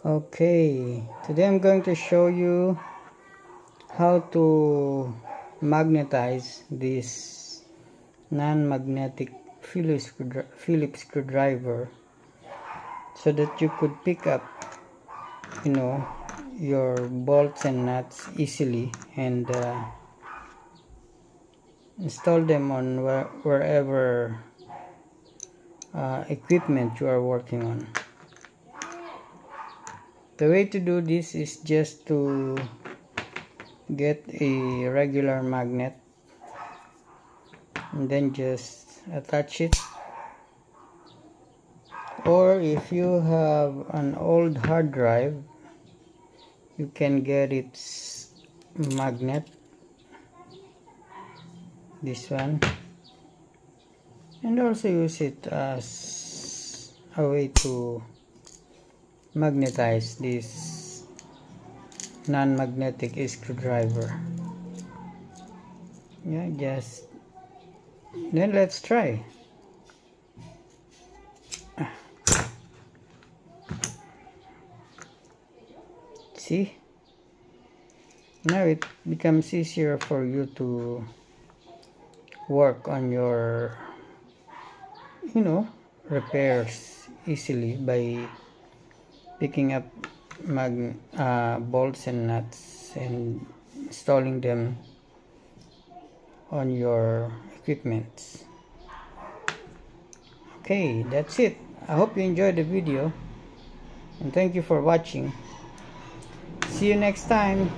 Okay, today I'm going to show you how to magnetize this non-magnetic Phillips screwdriver so that you could pick up, your bolts and nuts easily and install them on wherever equipment you are working on. The way to do this is just to get a regular magnet and then just attach it, or if you have an old hard drive you can get its magnet, this one, and also use it as a way to magnetize this non-magnetic screwdriver. Then let's try. See, now it becomes easier for you to work on your repairs easily by picking up bolts and nuts and installing them on your equipment. Okay, that's it. I hope you enjoyed the video and thank you for watching. See you next time.